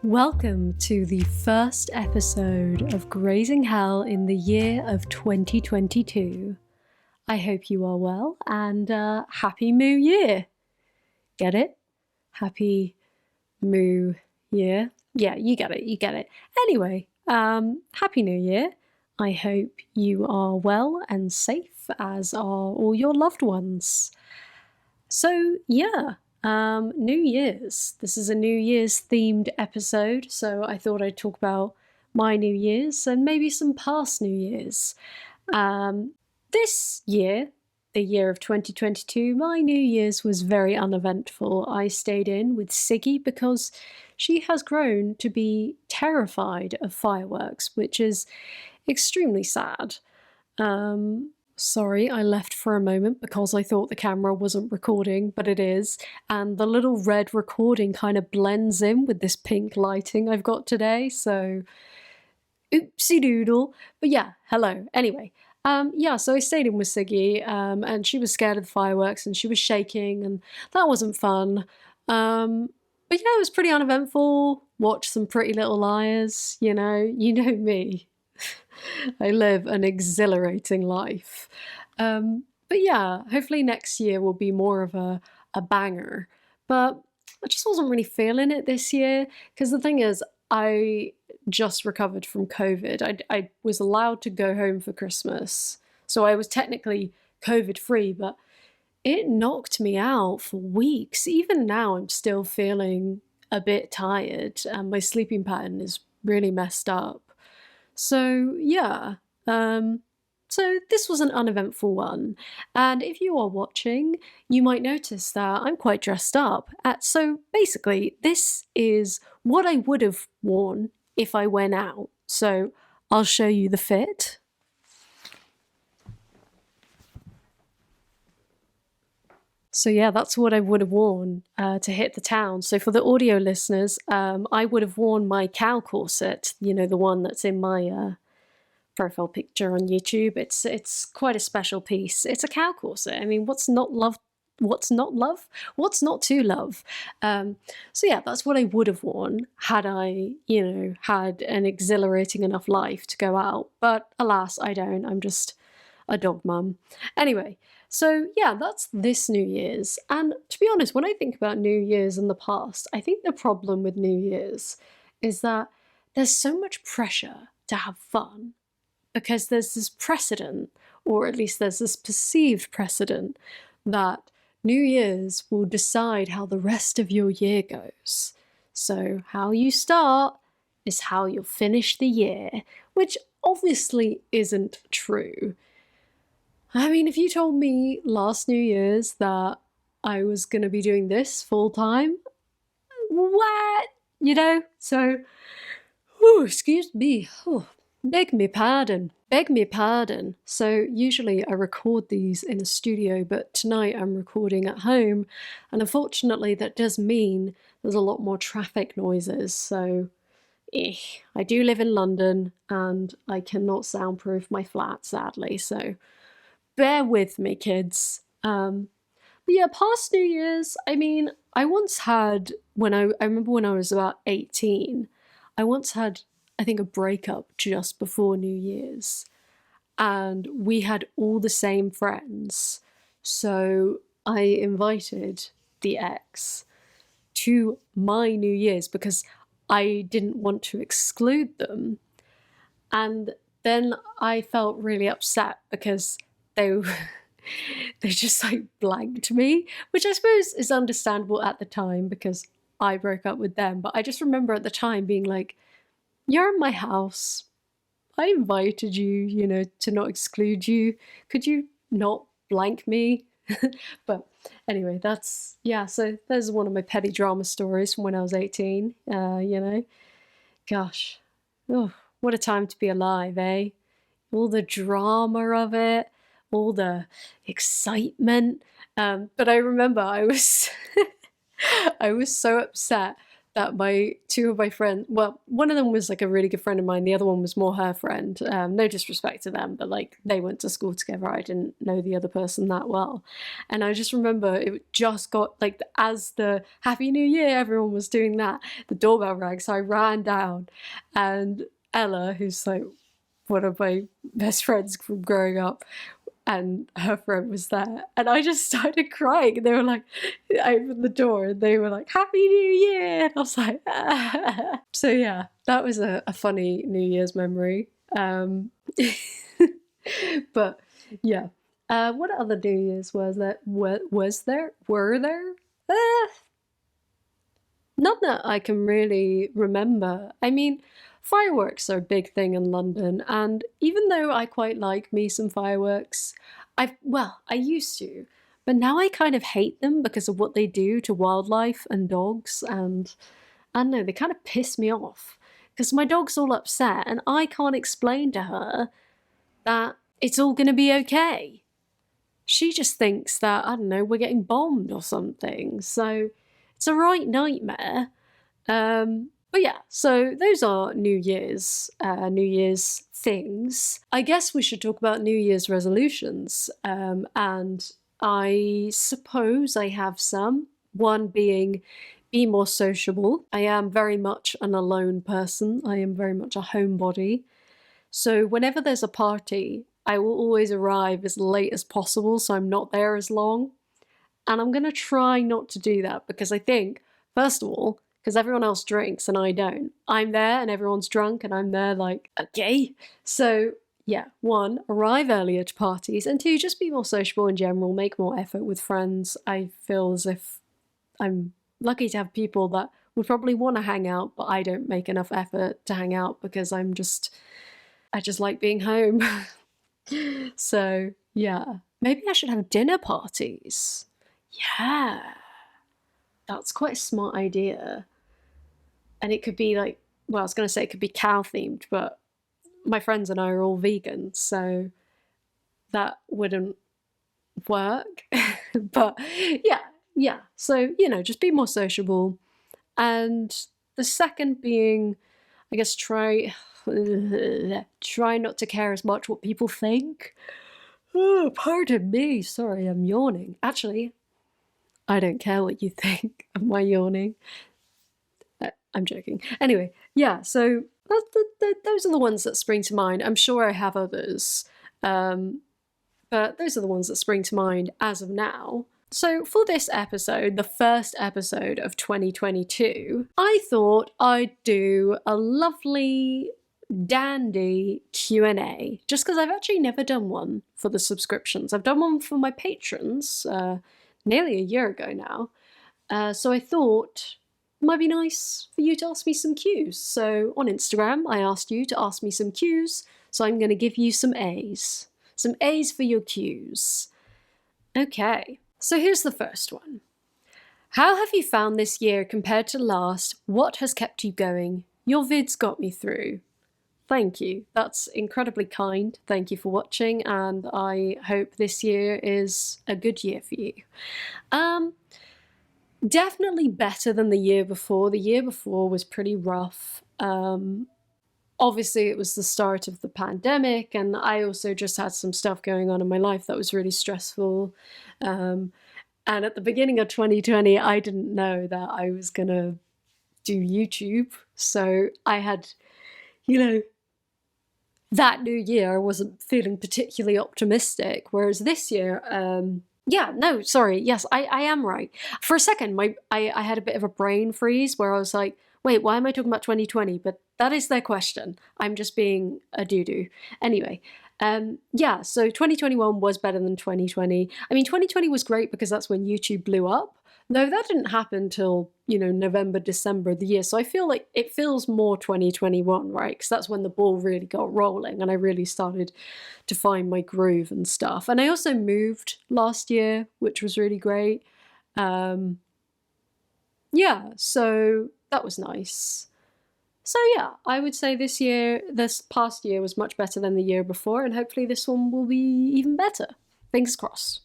Welcome to the first episode of Grazing Hell in the year of 2022. I hope you are well and Happy Moo Year. Get it? Happy Moo Year. Yeah, you get it. Anyway, Happy New Year. I hope you are well and safe, as are all your loved ones. So, yeah. New Year's. This is a New Year's themed episode, so I thought I'd talk about my New Year's and maybe some past New Year's. This year, the year of 2022, my New Year's was very uneventful. I stayed in with Siggy because she has grown to be terrified of fireworks, which is extremely sad. Sorry, I left for a moment because I thought the camera wasn't recording, but it is. And the little red recording kind of blends in with this pink lighting I've got today, so oopsie doodle. But yeah, hello. Anyway, so I stayed in with Siggy, and she was scared of the fireworks and she was shaking and that wasn't fun. But yeah, it was pretty uneventful. Watched some Pretty Little Liars, you know me. I live an exhilarating life. But yeah, hopefully next year will be more of a banger. But I just wasn't really feeling it this year, because the thing is, I just recovered from COVID. I was allowed to go home for Christmas, so I was technically COVID-free, but it knocked me out for weeks. Even now, I'm still feeling a bit tired, and my sleeping pattern is really messed up. So yeah, so this was an uneventful one, and if you are watching, you might notice that I'm quite dressed up. So basically, this is what I would have worn if I went out. So I'll show you the fit. So yeah, that's what I would have worn to hit the town. So for the audio listeners, I would have worn my cow corset, you know, the one that's in my profile picture on YouTube. It's quite a special piece. It's a cow corset. I mean, what's not love? What's not love? What's not to love? So yeah, that's what I would have worn had I, had an exhilarating enough life to go out. But alas, I don't. I'm just a dog mum. Anyway. So yeah, that's this New Year's. And to be honest, when I think about New Year's in the past, I think the problem with New Year's is that there's so much pressure to have fun, because there's this precedent, or at least there's this perceived precedent, that New Year's will decide how the rest of your year goes. So how you start is how you'll finish the year, which obviously isn't true. I mean, if you told me last New Year's that I was going to be doing this full time, what? So, excuse me, beg me pardon. So usually I record these in a studio, but tonight I'm recording at home, and unfortunately that does mean there's a lot more traffic noises, so I do live in London and I cannot soundproof my flat, sadly, so bear with me, kids. But yeah, past New Year's, I mean, I once had, I remember when I was about 18, I once had, I think, a breakup just before New Year's. And we had all the same friends. So I invited the ex to my New Year's because I didn't want to exclude them. And then I felt really upset because they just like blanked me, which I suppose is understandable at the time because I broke up with them. But I just remember at the time being like, you're in my house. I invited you, to not exclude you. Could you not blank me? But anyway, so there's one of my petty drama stories from when I was 18, Gosh, what a time to be alive, eh? All the drama of it, all the excitement. But I remember I was I was so upset that two of my friends, well, one of them was like a really good friend of mine, the other one was more her friend. No disrespect to them, but like they went to school together. I didn't know the other person that well. And I just remember it just got like, as the Happy New Year, everyone was doing that, the doorbell rang. So I ran down, and Ella, who's like one of my best friends from growing up, and her friend was there, and I just started crying. And they were like, I opened the door and they were like, Happy New Year, and I was like, ah. So yeah, that was a funny New Year's memory. But yeah, what other New Year's was there? Were there? None that I can really remember. I mean, fireworks are a big thing in London, and even though I quite like me some fireworks, I used to, but now I kind of hate them because of what they do to wildlife and dogs, and I don't know, they kind of piss me off because my dog's all upset and I can't explain to her that it's all going to be okay. She just thinks that, I don't know, we're getting bombed or something, so it's a right nightmare. But yeah, so those are New Year's things. I guess we should talk about New Year's resolutions. And I suppose I have some. One being, be more sociable. I am very much an alone person. I am very much a homebody. So whenever there's a party, I will always arrive as late as possible so I'm not there as long. And I'm going to try not to do that because I think, first of all, because everyone else drinks and I don't, I'm there and everyone's drunk and I'm there like, okay. So yeah, one, arrive earlier to parties, and two, just be more sociable in general, make more effort with friends. I feel as if I'm lucky to have people that would probably want to hang out, but I don't make enough effort to hang out because I just like being home. So yeah, maybe I should have dinner parties. Yeah, that's quite a smart idea. And it could be like, well, I was going to say it could be cow themed, but my friends and I are all vegan, so that wouldn't work. But yeah. So, just be more sociable. And the second being, I guess, try not to care as much what people think. Oh, pardon me. Sorry, I'm yawning. Actually, I don't care what you think. Am I yawning? I'm joking. Anyway, yeah, so those are the ones that spring to mind. I'm sure I have others, but those are the ones that spring to mind as of now. So for this episode, the first episode of 2022, I thought I'd do a lovely dandy Q&A, just because I've actually never done one for the subscriptions. I've done one for my patrons nearly a year ago now, so I thought it might be nice for you to ask me some Qs. So on Instagram, I asked you to ask me some Qs, so I'm going to give you some As. Some A's for your Qs. Okay, so here's the first one. How have you found this year compared to last? What has kept you going? Your vids got me through. Thank you. That's incredibly kind. Thank you for watching, and I hope this year is a good year for you. Definitely better than the year before. The year before was pretty rough. Obviously, it was the start of the pandemic, and I also just had some stuff going on in my life that was really stressful. And at the beginning of 2020, I didn't know that I was going to do YouTube. So I had, that new year, I wasn't feeling particularly optimistic. Whereas this year, yes, I am right. For a second, I had a bit of a brain freeze where I was like, wait, why am I talking about 2020? But that is their question. I'm just being a doo-doo. Anyway, so 2021 was better than 2020. I mean, 2020 was great because that's when YouTube blew up. Though that didn't happen till, November, December of the year. So I feel like it feels more 2021, right? Because that's when the ball really got rolling and I really started to find my groove and stuff. And I also moved last year, which was really great. So that was nice. So yeah, I would say this past year was much better than the year before, and hopefully this one will be even better. Fingers crossed.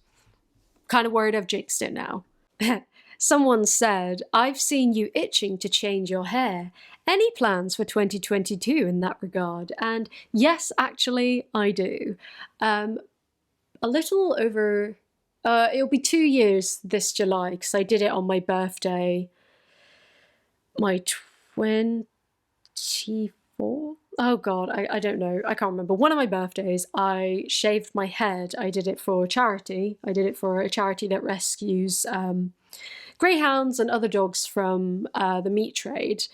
Kind of worried I've jinxed it now. Someone said, I've seen you itching to change your hair. Any plans for 2022 in that regard? And yes, actually, I do. A little over, it'll be 2 years this July, because I did it on my birthday, my 24th? Oh God, I don't know. I can't remember. One of my birthdays, I shaved my head. I did it for charity. I did it for a charity that rescues greyhounds and other dogs from the meat trade.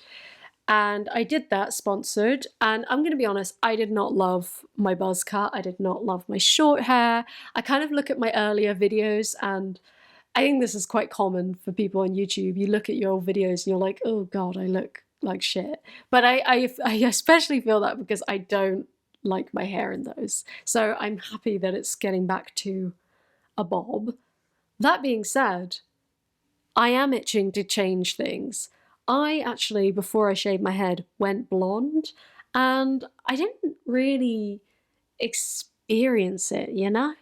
And I did that sponsored. And I'm going to be honest, I did not love my buzz cut. I did not love my short hair. I kind of look at my earlier videos, and I think this is quite common for people on YouTube. You look at your old videos and you're like, oh God, I look like shit. But I especially feel that because I don't like my hair in those. So I'm happy that it's getting back to a bob. That being said, I am itching to change things. I actually, before I shaved my head, went blonde, and I didn't really experience it, you know?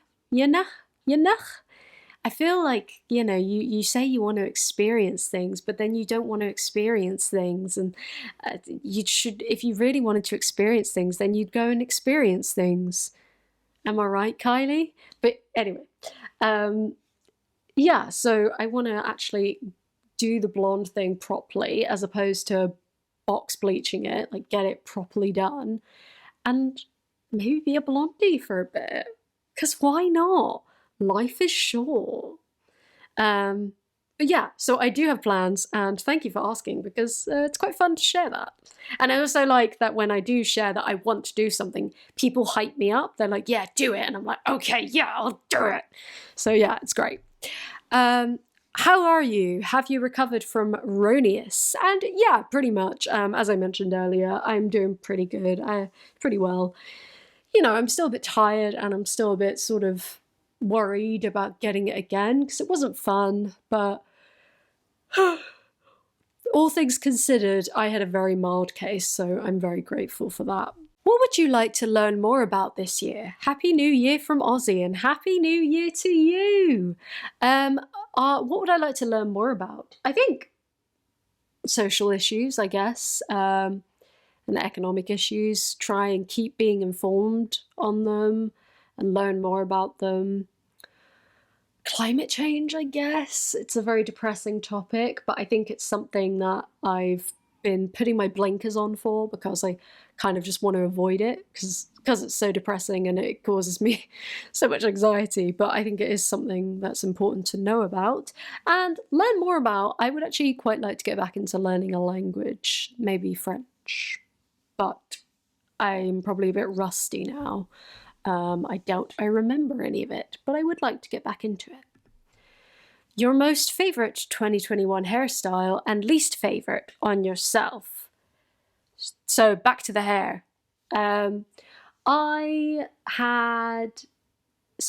I feel like, you know, you say you want to experience things, but then you don't want to experience things. And you should, if you really wanted to experience things, then you'd go and experience things. Am I right, Kylie? But anyway, yeah, so I want to actually do the blonde thing properly, as opposed to box bleaching it, like get it properly done, and maybe be a blondie for a bit. Because why not? Life is short. But yeah, so I do have plans, and thank you for asking, because it's quite fun to share that. And I also like that when I do share that I want to do something, people hype me up. They're like, yeah, do it. And I'm like, okay, yeah, I'll do it. So yeah, it's great. How are you? Have you recovered from Ronius? And yeah, pretty much. As I mentioned earlier, I'm doing pretty good. Pretty well. You know, I'm still a bit tired, and I'm still a bit sort of worried about getting it again, because it wasn't fun, but all things considered, I had a very mild case, so I'm very grateful for that. What would you like to learn more about this year? Happy New Year from Aussie, and Happy New Year to you! What would I like to learn more about? I think social issues, I guess, and economic issues. Try and keep being informed on them and learn more about them. Climate change, I guess. It's a very depressing topic, but I think it's something that I've been putting my blinkers on for, because I kind of just want to avoid it, because it's so depressing and it causes me so much anxiety. But I think it is something that's important to know about and learn more about. I would actually quite like to get back into learning a language, maybe French, but I'm probably a bit rusty now. I doubt I remember any of it, but I would like to get back into it. Your most favourite 2021 hairstyle and least favourite on yourself. So back to the hair. So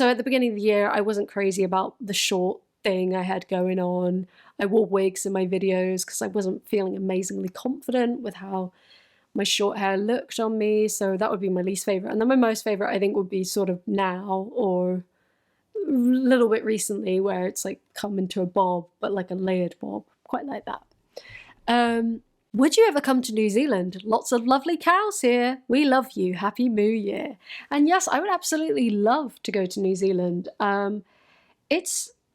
at the beginning of the year, I wasn't crazy about the short thing I had going on. I wore wigs in my videos because I wasn't feeling amazingly confident with how my short hair looked on me, so that would be my least favourite. And then my most favourite, I think, would be sort of now, or a little bit recently, where it's like come into a bob, but like a layered bob. Quite like that. Would you ever come to New Zealand? Lots of lovely cows here. We love you. Happy New Year. And yes, I would absolutely love to go to New Zealand. It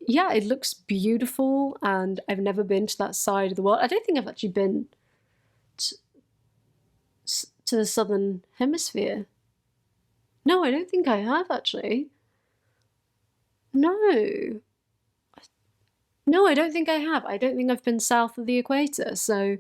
looks beautiful, and I've never been to that side of the world. I don't think I've actually been to the southern hemisphere. No, I don't think I have, actually. No, I don't think I have. I don't think I've been south of the equator, so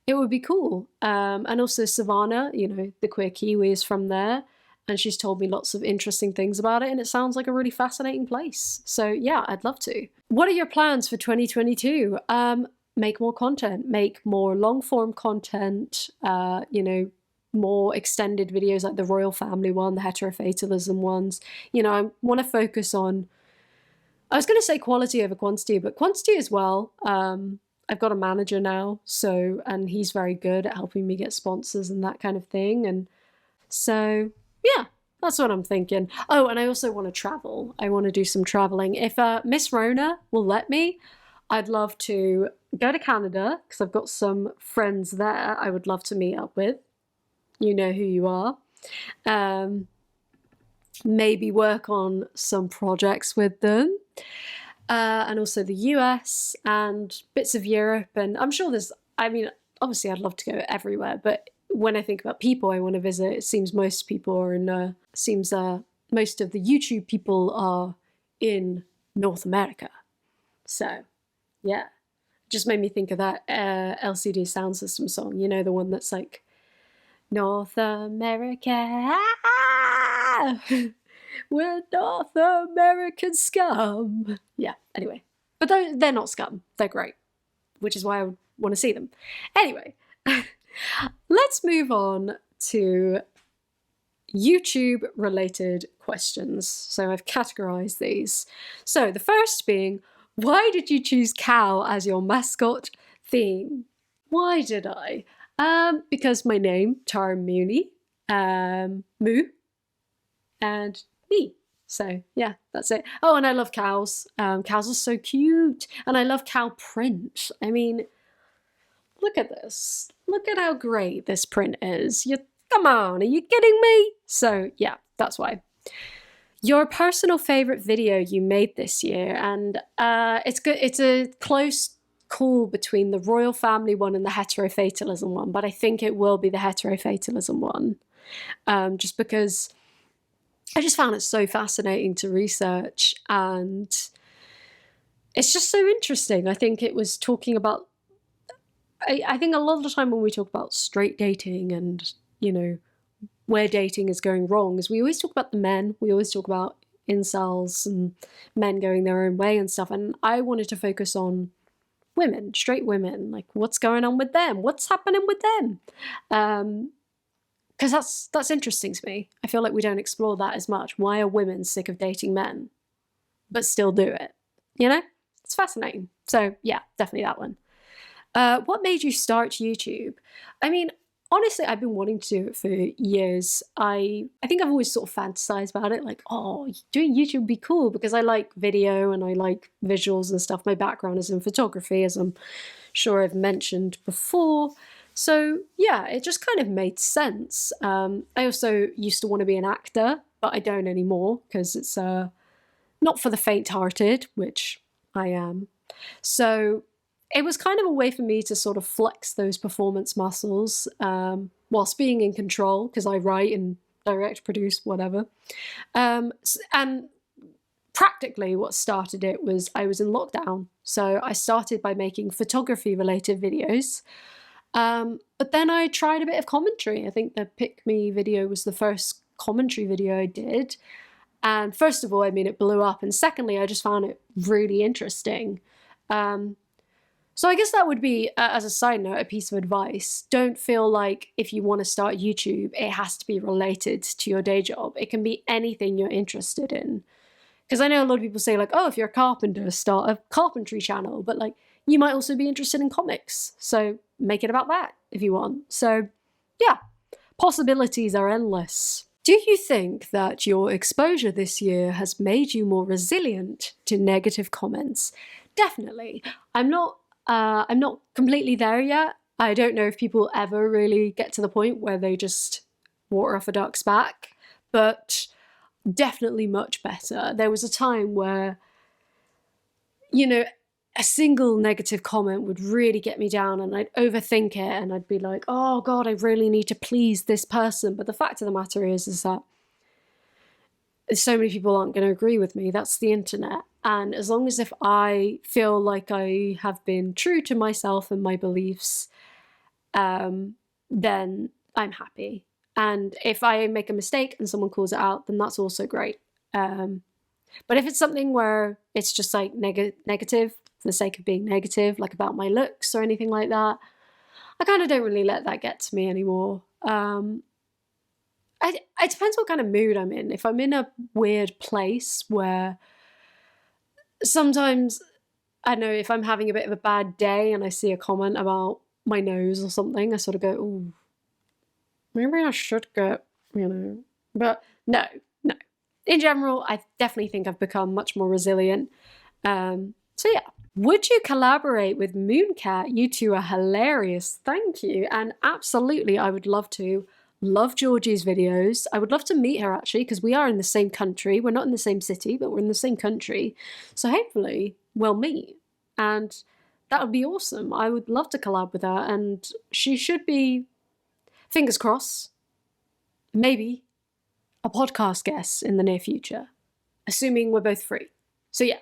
it would be cool. And also Savannah, you know, the queer Kiwi is from there, and she's told me lots of interesting things about it, and it sounds like a really fascinating place. So yeah, I'd love to. What are your plans for 2022? Make more content, make more long-form content, you know, more extended videos like the royal family one, the heterofatalism ones. You know, I want to focus on, I was going to say quality over quantity, but quantity as well. I've got a manager now, and he's very good at helping me get sponsors and that kind of thing. And so, yeah, that's what I'm thinking. Oh, and I also want to travel. I want to do some traveling. If Miss Rona will let me, I'd love to go to Canada because I've got some friends there I would love to meet up with. You know who you are. Maybe work on some projects with them. And also the US and bits of Europe. And I'm sure obviously I'd love to go everywhere, but when I think about people I want to visit, it seems most people are most of the YouTube people are in North America. So, yeah. Just made me think of that LCD Sound System song, you know, the one that's like, North America, we're North American scum. Yeah, anyway. But they're not scum, they're great, which is why I would want to see them. Anyway, let's move on to YouTube related questions. So I've categorized these. So the first being, why did you choose cow as your mascot theme? Why did I? Because my name, Tara Mooney, Moo, and me. So yeah, that's it. Oh, and I love cows. Cows are so cute. And I love cow print. I mean, look at this. Look at how great this print is. Come on, are you kidding me? So yeah, that's why. Your personal favorite video you made this year, and it's good. It's a close call between the royal family one and the heterofatalism one, but I think it will be the heterofatalism one, just because I just found it so fascinating to research, and it's just so interesting. I think it was talking about, I think a lot of the time when we talk about straight dating and, you know, where dating is going wrong, is we always talk about the men, we always talk about incels and men going their own way and stuff, and I wanted to focus on women, straight women, like what's going on with them, what's happening with them, because that's interesting to me. I feel like we don't explore that as much. Why are women sick of dating men but still do it? You know, it's fascinating. So yeah, definitely that one. What made you start YouTube? I mean, honestly, I've been wanting to do it for years. I think I've always sort of fantasized about it, like, oh, doing YouTube would be cool because I like video and I like visuals and stuff. My background is in photography, as I'm sure I've mentioned before. So yeah, it just kind of made sense. I also used to want to be an actor, but I don't anymore because it's not for the faint-hearted, which I am. So it was kind of a way for me to sort of flex those performance muscles whilst being in control, because I write and direct, produce, whatever. And practically what started it was I was in lockdown. So I started by making photography-related videos. But then I tried a bit of commentary. I think the Pick Me video was the first commentary video I did. And first of all, I mean, it blew up. And secondly, I just found it really interesting. So I guess that would be, as a side note, a piece of advice. Don't feel like if you want to start YouTube, it has to be related to your day job. It can be anything you're interested in. Because I know a lot of people say like, oh, if you're a carpenter, start a carpentry channel. But like, you might also be interested in comics. So make it about that if you want. So yeah, possibilities are endless. Do you think that your exposure this year has made you more resilient to negative comments? Definitely. I'm not completely there yet. I don't know if people ever really get to the point where they just water off a duck's back, but definitely much better. There was a time where, you know, a single negative comment would really get me down and I'd overthink it and I'd be like, oh God, I really need to please this person. But the fact of the matter is that so many people aren't going to agree with me. That's the internet. And as long as if I feel like I have been true to myself and my beliefs, then I'm happy. And if I make a mistake and someone calls it out, then that's also great. But if it's something where it's just like negative for the sake of being negative, like about my looks or anything like that, I kind of don't really let that get to me anymore. It depends what kind of mood I'm in. If I'm in a weird place where sometimes, I don't know, if I'm having a bit of a bad day and I see a comment about my nose or something, I sort of go, ooh, maybe I should get, you know. But no. In general, I definitely think I've become much more resilient. So yeah. Would you collaborate with Mooncat? You two are hilarious. Thank you. And absolutely, I would love to. Love Georgie's videos. I would love to meet her actually, because we are in the same country. We're not in the same city, but we're in the same country. So hopefully we'll meet. And that would be awesome. I would love to collab with her. And she should be, fingers crossed, maybe a podcast guest in the near future, assuming we're both free. So yeah,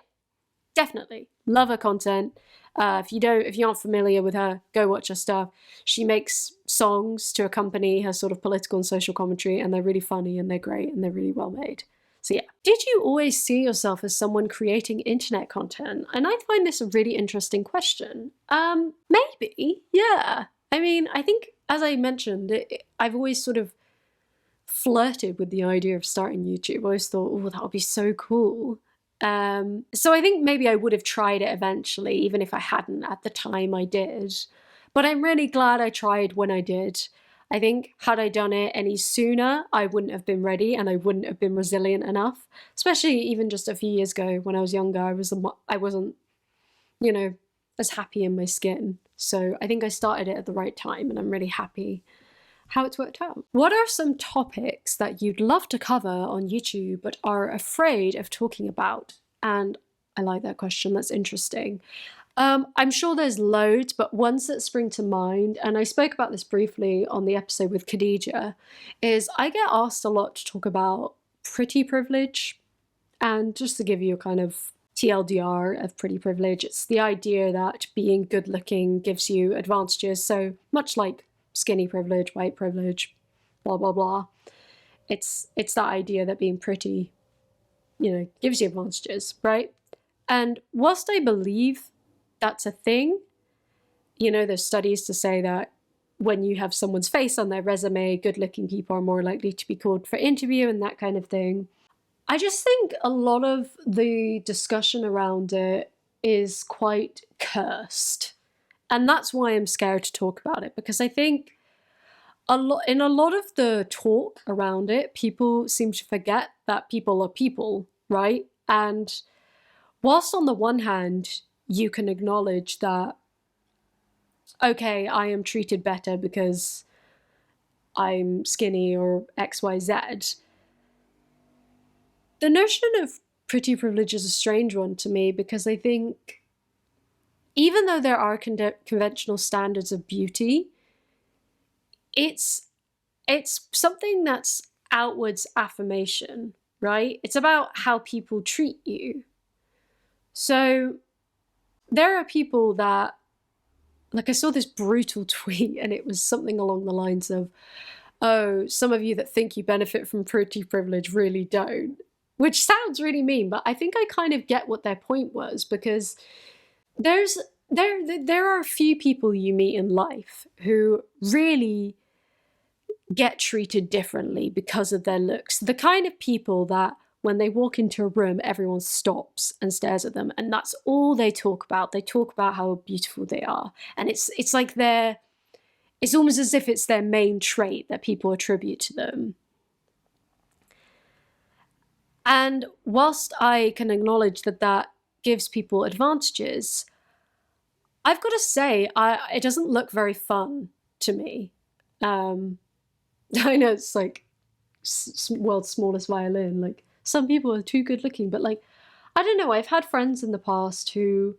definitely love her content. If you aren't familiar with her, go watch her stuff. She makes songs to accompany her sort of political and social commentary, and they're really funny and they're great and they're really well made. So yeah. Did you always see yourself as someone creating internet content? And I find this a really interesting question. Maybe, yeah. I mean, I think, as I mentioned, I've always sort of flirted with the idea of starting YouTube. I always thought, oh, that would be so cool. So I think maybe I would have tried it eventually, even if I hadn't at the time I did. But I'm really glad I tried when I did. I think had I done it any sooner, I wouldn't have been ready and I wouldn't have been resilient enough. Especially even just a few years ago when I was younger, I wasn't, you know, as happy in my skin. So I think I started it at the right time and I'm really happy how it's worked out. What are some topics that you'd love to cover on YouTube but are afraid of talking about? And I like that question, that's interesting. I'm sure there's loads, but ones that spring to mind, and I spoke about this briefly on the episode with Khadija, is I get asked a lot to talk about pretty privilege. And just to give you a kind of TLDR of pretty privilege, it's the idea that being good looking gives you advantages. So much like skinny privilege, white privilege, blah, blah, blah. It's that idea that being pretty, you know, gives you advantages, right? And whilst I believe that's a thing, you know, there's studies to say that when you have someone's face on their resume, good-looking people are more likely to be called for interview and that kind of thing. I just think a lot of the discussion around it is quite cursed. And that's why I'm scared to talk about it, because I think in a lot of the talk around it, people seem to forget that people are people, right? And whilst on the one hand, you can acknowledge that, okay, I am treated better because I'm skinny or XYZ, the notion of pretty privilege is a strange one to me, because I think even though there are conventional standards of beauty, it's something that's outwards affirmation, right? It's about how people treat you. So there are people that, like I saw this brutal tweet and it was something along the lines of, oh, some of you that think you benefit from pretty privilege really don't, which sounds really mean, but I think I kind of get what their point was, because there are a few people you meet in life who really get treated differently because of their looks. The kind of people that when they walk into a room, everyone stops and stares at them, and that's all they talk about. They talk about how beautiful they are, and it's like it's almost as if it's their main trait that people attribute to them. And whilst I can acknowledge that that gives people advantages, I've got to say, it doesn't look very fun to me. I know it's like world's smallest violin. Like, some people are too good looking, but like, I don't know. I've had friends in the past who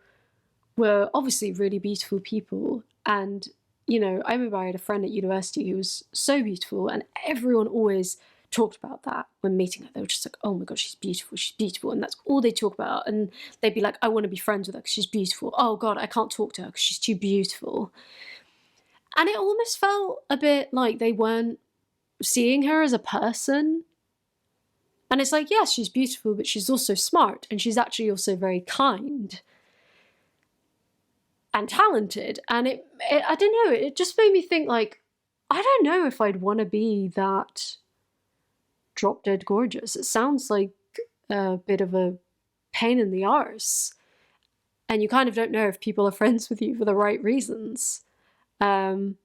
were obviously really beautiful people. And, you know, I remember I had a friend at university who was so beautiful, and everyone always talked about that when meeting her. They were just like, oh my God, she's beautiful. And that's all they talk about. And they'd be like, I want to be friends with her because she's beautiful. Oh God, I can't talk to her because she's too beautiful. And it almost felt a bit like they weren't seeing her as a person. And it's like, yes, she's beautiful, but she's also smart, and she's actually also very kind and talented. And I don't know, it just made me think, like, I don't know if I'd want to be that drop dead gorgeous. It sounds like a bit of a pain in the arse, and you kind of don't know if people are friends with you for the right reasons. And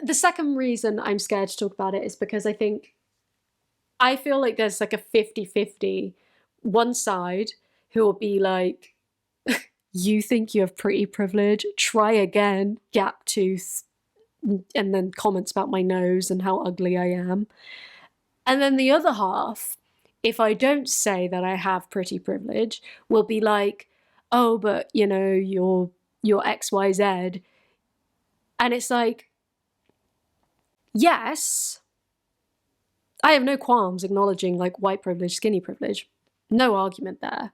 the second reason I'm scared to talk about it is because I feel like there's like a 50-50, one side who will be like, you think you have pretty privilege, try again, gap tooth, and then comments about my nose and how ugly I am. And then the other half, if I don't say that I have pretty privilege, will be like, oh, but you know, you're XYZ. And it's like, yes, I have no qualms acknowledging like white privilege, skinny privilege. No argument there.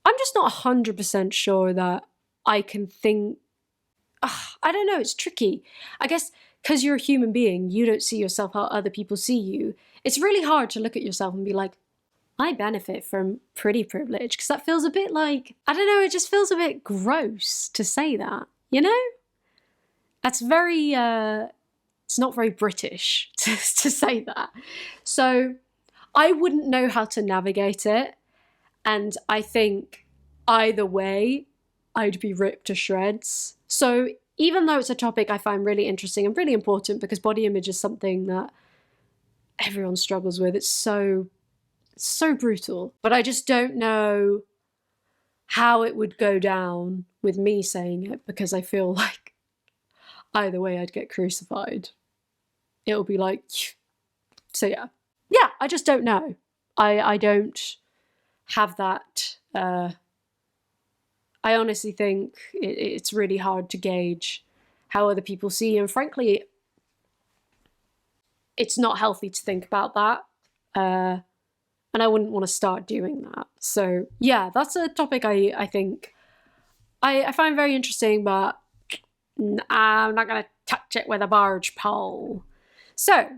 I'm just not 100% sure that I can think, I don't know, it's tricky. I guess because you're a human being, you don't see yourself how other people see you. It's really hard to look at yourself and be like, I benefit from pretty privilege, because that feels a bit like, I don't know, it just feels a bit gross to say that, you know? That's very, it's not very British to say that. So I wouldn't know how to navigate it. And I think either way, I'd be ripped to shreds. So even though it's a topic I find really interesting and really important, because body image is something that everyone struggles with, it's so brutal. But I just don't know how it would go down with me saying it, because I feel like either way I'd get crucified. It'll be like, so yeah, I just don't know. I don't have that. I honestly think it's really hard to gauge how other people see you, and frankly, it's not healthy to think about that. And I wouldn't want to start doing that. So yeah, that's a topic I think I find very interesting, but I'm not going to touch it with a barge pole. So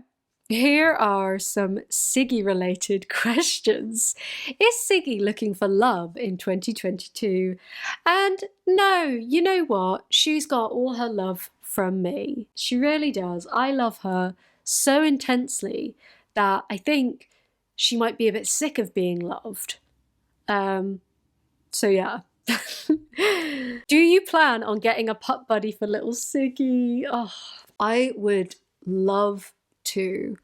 here are some Siggy-related questions. Is Siggy looking for love in 2022? And no, you know what? She's got all her love from me. She really does. I love her so intensely that I think she might be a bit sick of being loved. So yeah. Do you plan on getting a pup buddy for little Siggy? Oh, I would love to.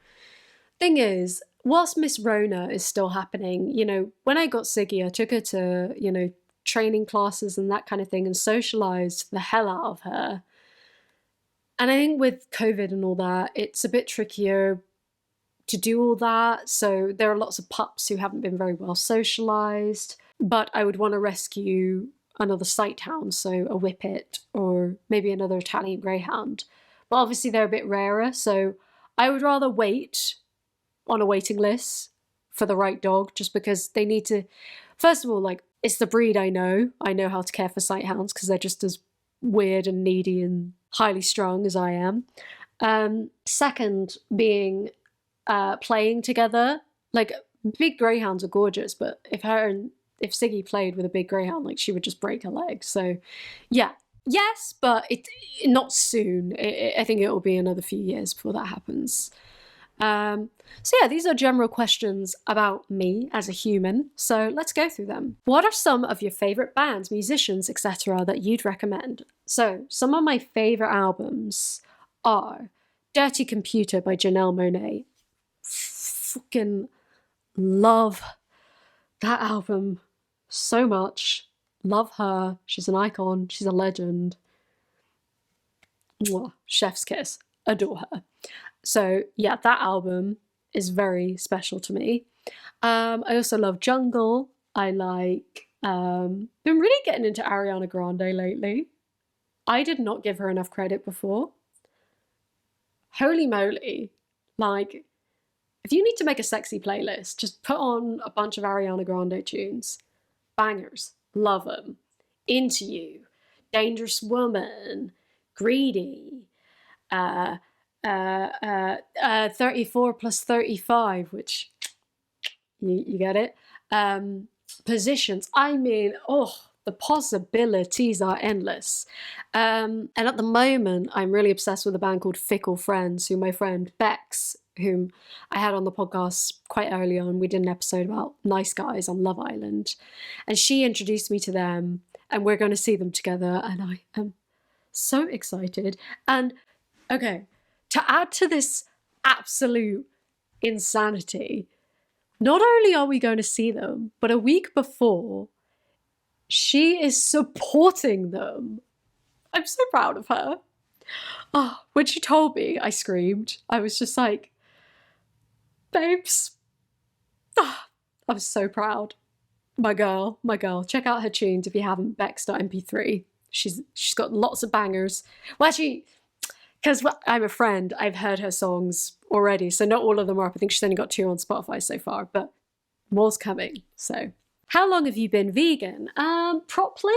Thing is, whilst Miss Rona is still happening, you know, when I got Siggy, I took her to, you know, training classes and that kind of thing and socialized the hell out of her. And I think with COVID and all that, it's a bit trickier to do all that. So there are lots of pups who haven't been very well socialized, but I would want to rescue another sight hound, so a whippet or maybe another Italian greyhound. But obviously they're a bit rarer, so I would rather wait on a waiting list for the right dog, just because they need to, first of all, like, it's the breed I know how to care for sight hounds because they're just as weird and needy and highly strung as I am. Second being playing together. Like, big greyhounds are gorgeous, but if Siggy played with a big greyhound, like, she would just break her leg. So yeah, yes, but not soon. I think it will be another few years before that happens. So yeah, these are general questions about me as a human, so let's go through them. What are some of your favourite bands, musicians, etc. that you'd recommend? So some of my favourite albums are Dirty Computer by Janelle Monáe. Fucking love that album so much. Love her. She's an icon. She's a legend. Mwah. Chef's kiss. Adore her. So yeah, that album is very special to me. I also love Jungle. I like, been really getting into Ariana Grande lately. I did not give her enough credit before. Holy moly. Like, if you need to make a sexy playlist, just put on a bunch of Ariana Grande tunes. Bangers. Love them. Into You. Dangerous Woman. Greedy. 34 plus 35, which you get it. Positions. I mean, the possibilities are endless. And at the moment, I'm really obsessed with a band called Fickle Friends, who my friend Bex, whom I had on the podcast quite early on, we did an episode about nice guys on Love Island, and she introduced me to them, and we're going to see them together, and I am so excited. And okay, to add to this absolute insanity, not only are we going to see them, but a week before, She is supporting them. I'm so proud of her. Oh, when she told me, I screamed. I was just like, babes. Oh, I was so proud. My girl. Check out her tunes if you haven't. Bex.mp3. She's got lots of bangers. Well, actually, because I'm a friend, I've heard her songs already, so not all of them are up. I think she's only got 2 on Spotify so far, but more's coming. So, how long have you been vegan? Properly?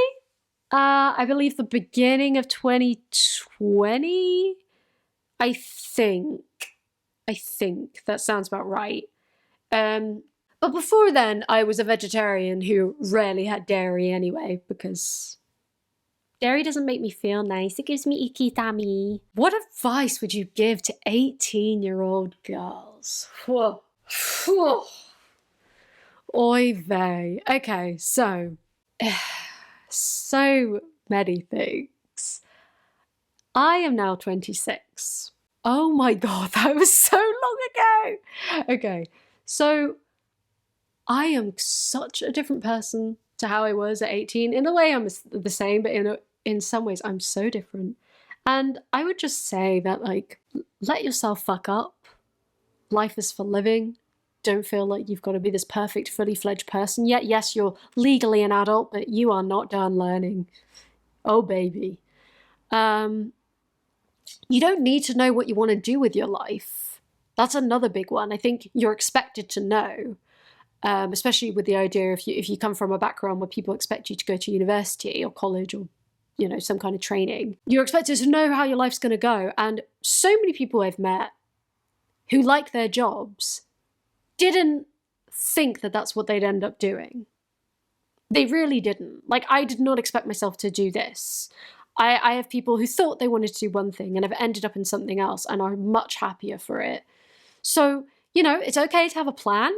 I believe the beginning of 2020. I think that sounds about right. But before then, I was a vegetarian who rarely had dairy anyway, because dairy doesn't make me feel nice. It gives me icky tummy. What advice would you give to 18-year-old girls? Whoa. Whoa. Oy vey. Okay, so many things. I am now 26. Oh my God, that was so long ago. Okay, so I am such a different person to how I was at 18. In a way, I'm the same, but in some ways, I'm so different. And I would just say that, like, let yourself fuck up. Life is for living. Don't feel like you've got to be this perfect, fully fledged person yet. Yes, you're legally an adult, but you are not done learning. Oh, baby. You don't need to know what you want to do with your life. That's another big one. I think you're expected to know. Especially with the idea if you come from a background where people expect you to go to university or college or, you know, some kind of training, you're expected to know how your life's going to go. And so many people I've met who like their jobs didn't think that that's what they'd end up doing. They really didn't. Like, I did not expect myself to do this. I have people who thought they wanted to do one thing and have ended up in something else and are much happier for it. So, you know, it's okay to have a plan,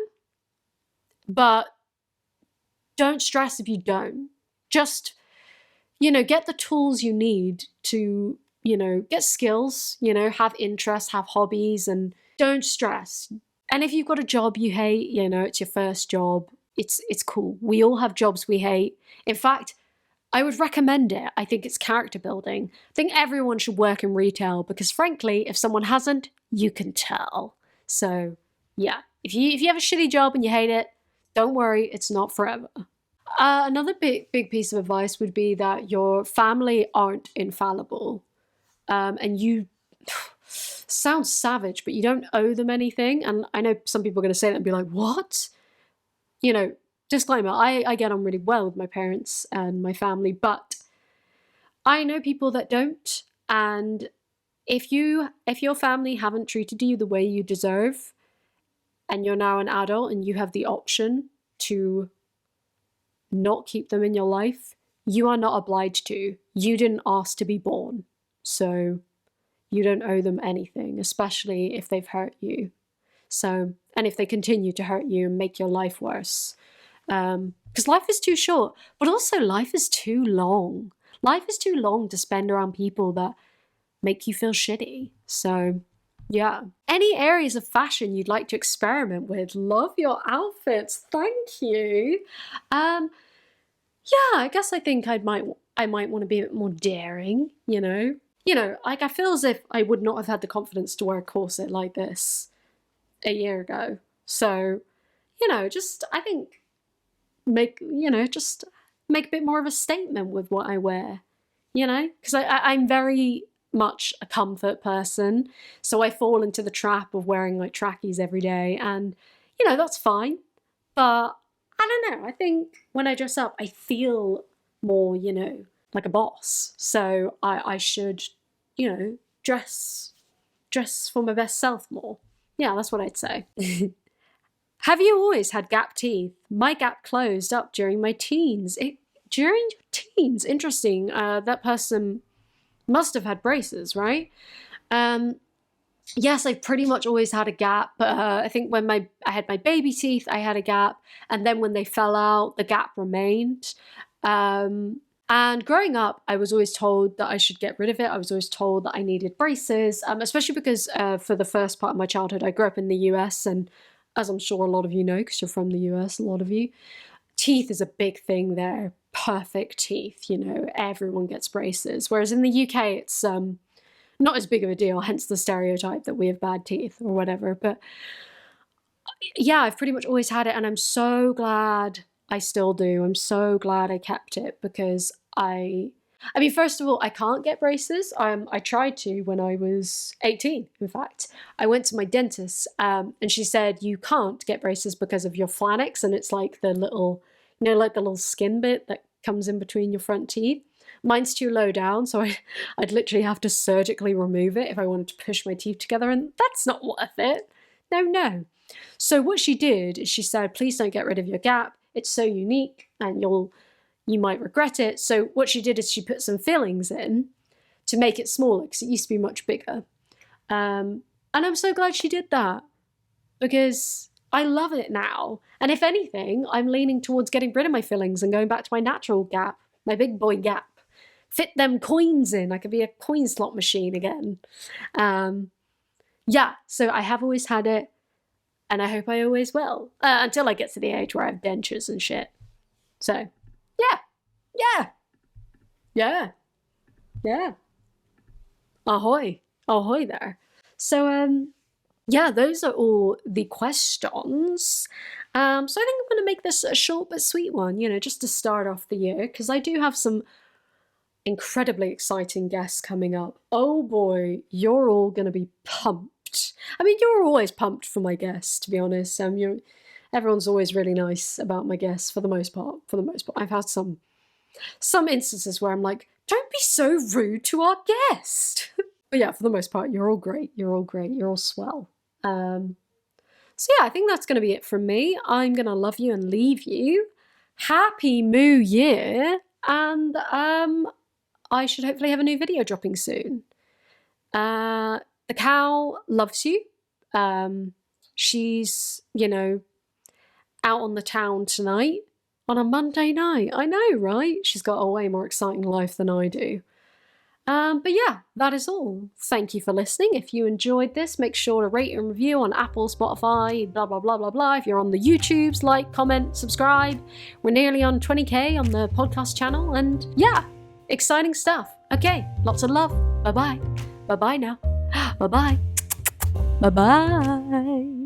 but don't stress if you don't. Just, you know, get the tools you need to, you know, get skills, you know, have interests, have hobbies, and don't stress. And if you've got a job you hate, you know, it's your first job, it's cool. We all have jobs we hate. In fact, I would recommend it. I think it's character building. I think everyone should work in retail because, frankly, if someone hasn't, you can tell. So, yeah, if you have a shitty job and you hate it, don't worry, it's not forever. Another big piece of advice would be that your family aren't infallible. And you, sounds savage, but you don't owe them anything. And I know some people are going to say that and be like, what? You know, disclaimer, I get on really well with my parents and my family, but I know people that don't. And if your family haven't treated you the way you deserve, and you're now an adult and you have the option to not keep them in your life, you are not obliged to. You didn't ask to be born. So you don't owe them anything, especially if they've hurt you. So, and if they continue to hurt you and make your life worse. Because life is too short, but also life is too long. Life is too long to spend around people that make you feel shitty. So, yeah. Any areas of fashion you'd like to experiment with? Love your outfits. Thank you. Yeah, I guess I think I might want to be a bit more daring, you know? You know, like I feel as if I would not have had the confidence to wear a corset like this a year ago. So, you know, just, I think, make a bit more of a statement with what I wear, you know? Because I'm very much a comfort person, so I fall into the trap of wearing like trackies every day, and, you know, that's fine. But I don't know, I think when I dress up, I feel more, you know, like a boss. So I should, you know, dress for my best self more. Yeah, that's what I'd say. Have you always had gap teeth? My gap closed up during my teens. During your teens? Interesting. That person must have had braces, right? Yes, I pretty much always had a gap. I think when I had my baby teeth, I had a gap. And then when they fell out, the gap remained. And growing up, I was always told that I should get rid of it. I was always told that I needed braces, especially because for the first part of my childhood, I grew up in the US. And as I'm sure a lot of you know, because you're from the US, a lot of you, teeth is a big thing there. perfect teeth, you know, everyone gets braces. Whereas in the UK, it's not as big of a deal, hence the stereotype that we have bad teeth or whatever. But yeah, I've pretty much always had it, and I'm so glad I still do. I'm so glad I kept it, because I mean, first of all, I can't get braces. I tried to when I was 18, in fact. I went to my dentist, and she said, you can't get braces because of your phalanx, and it's like the little, you know, like the little skin bit that comes in between your front teeth. Mine's too low down, so I'd literally have to surgically remove it if I wanted to push my teeth together, and that's not worth it. No. So what she did is she said, please don't get rid of your gap. It's so unique, and you might regret it. So what she did is she put some fillings in to make it smaller, because it used to be much bigger. And I'm so glad she did that, because I love it now. And if anything, I'm leaning towards getting rid of my fillings and going back to my natural gap, my big boy gap. Fit them coins in. I could be a coin slot machine again. Yeah, so I have always had it, and I hope I always will, until I get to the age where I have dentures and shit. So, yeah. Ahoy there. So, yeah, those are all the questions. So I think I'm going to make this a short but sweet one, you know, just to start off the year, because I do have some incredibly exciting guests coming up. Oh boy, you're all going to be pumped. I mean, you're always pumped for my guests, to be honest. Everyone's always really nice about my guests for the most part. I've had some instances where I'm like, don't be so rude to our guest. But yeah, for the most part, you're all great. You're all swell. So yeah, I think that's going to be it from me. I'm going to love you and leave you. Happy Moo Year. And I should hopefully have a new video dropping soon. The cow loves you. She's, you know, out on the town tonight on a Monday night. I know, right? She's got a way more exciting life than I do. But yeah, that is all. Thank you for listening. If you enjoyed this, make sure to rate and review on Apple, Spotify, blah, blah, blah, blah, blah. If you're on the YouTubes, like, comment, subscribe. We're nearly on 20K on the podcast channel. And yeah, exciting stuff. Okay, lots of love. Bye-bye. Bye-bye now. Bye-bye. Bye-bye.